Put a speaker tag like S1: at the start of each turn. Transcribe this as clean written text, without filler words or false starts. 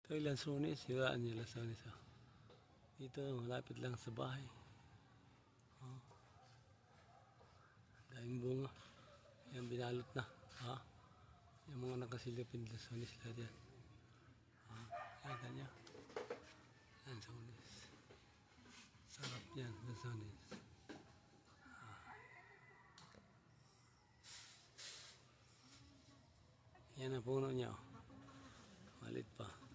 S1: Ito yung lansones, siraan yung lansones. Oh. Dito, malapit lang sa bahay. Oh. Daming bunga. Yan, binalot na. Ha? Yung mga nakasilipin lansones lahat yan. Yan, ganyan. Lansones. Sarap yan, lansones. Yan ang puno niya. Oh. Malit pa.